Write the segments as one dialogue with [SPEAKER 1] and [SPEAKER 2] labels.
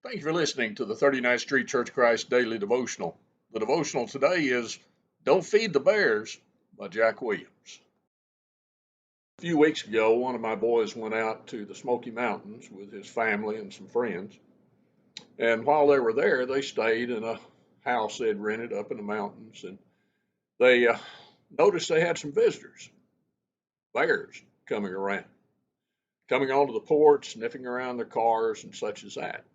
[SPEAKER 1] Thank you for listening to the 39th Street Church of Christ Daily Devotional. The devotional today is Don't Feed the Bears by Jack Williams. A few weeks ago, one of my boys went out to the Smoky Mountains with his family and some friends. And while they were there, they stayed in a house they'd rented up in the mountains. And they noticed they had some visitors, bears, coming onto the porch, sniffing around their cars and such as that.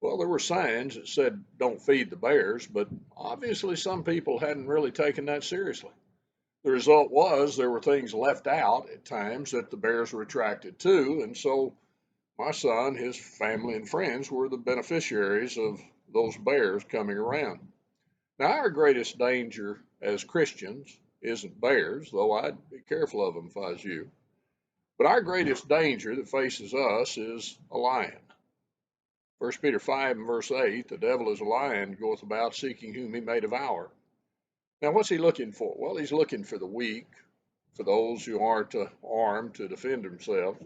[SPEAKER 1] Well, there were signs that said, don't feed the bears, but obviously some people hadn't really taken that seriously. The result was there were things left out at times that the bears were attracted to, and so my son, his family, and friends were the beneficiaries of those bears coming around. Now, our greatest danger as Christians isn't bears, though I'd be careful of them if I was you. But our greatest danger that faces us is a lion. 1 Peter 5 and verse 8, the devil is a lion, goeth about seeking whom he may devour. Now, what's he looking for? Well, he's looking for the weak, for those who aren't armed to defend themselves.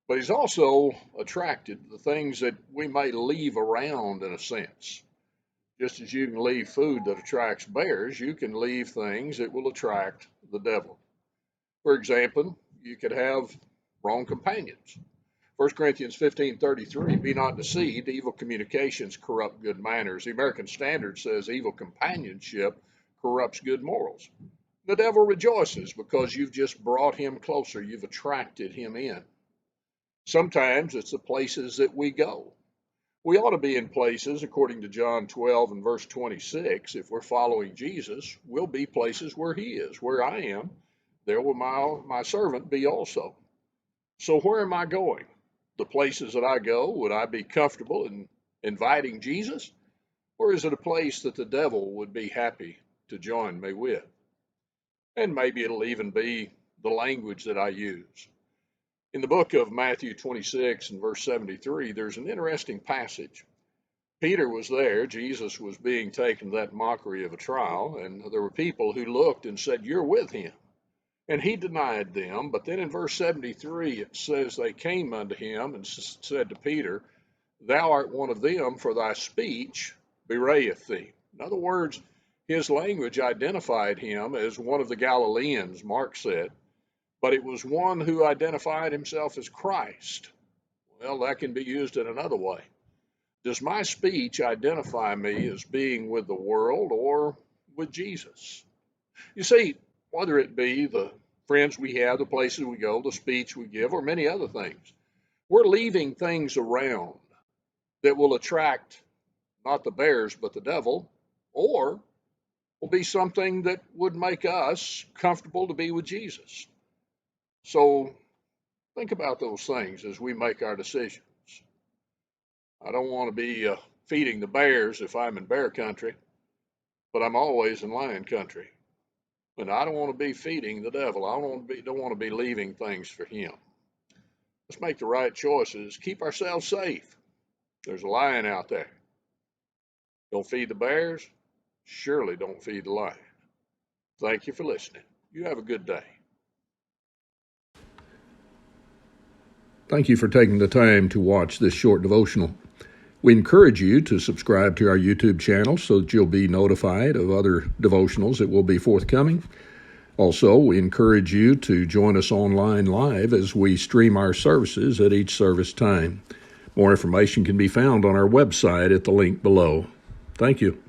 [SPEAKER 1] But he's also attracted to the things that we may leave around in a sense. Just as you can leave food that attracts bears, you can leave things that will attract the devil. For example, you could have wrong companions. 1 Corinthians 15:33, be not deceived, evil communications corrupt good manners. The American Standard says evil companionship corrupts good morals. The devil rejoices because you've just brought him closer. You've attracted him in. Sometimes it's the places that we go. We ought to be in places, according to John 12 and verse 26, if we're following Jesus, we'll be places where he is. Where I am, there will my servant be also. So where am I going? The places that I go, would I be comfortable in inviting Jesus? Or is it a place that the devil would be happy to join me with? And maybe it'll even be the language that I use. In the book of Matthew 26 and verse 73, there's an interesting passage. Peter was there. Jesus was being taken to that mockery of a trial, and there were people who looked and said, you're with him. And he denied them. But then in verse 73, it says, they came unto him and said to Peter, thou art one of them, for thy speech bewrayeth thee. In other words, his language identified him as one of the Galileans, Mark said, but it was one who identified himself as Christ. Well, that can be used in another way. Does my speech identify me as being with the world or with Jesus? You see, whether it be the friends we have, the places we go, the speech we give, or many other things, we're leaving things around that will attract not the bears, but the devil, or will be something that would make us comfortable to be with Jesus. So think about those things as we make our decisions. I don't want to be feeding the bears if I'm in bear country, but I'm always in lion country. And I don't want to be feeding the devil. I don't want to be leaving things for him. Let's make the right choices. Keep ourselves safe. There's a lion out there. Don't feed the bears. Surely don't feed the lion. Thank you for listening. You have a good day. Thank you for taking the time to watch this short devotional. We encourage you to subscribe to our YouTube channel so that you'll be notified of other devotionals that will be forthcoming. Also, we encourage you to join us online live as we stream our services at each service time. More information can be found on our website at the link below. Thank you.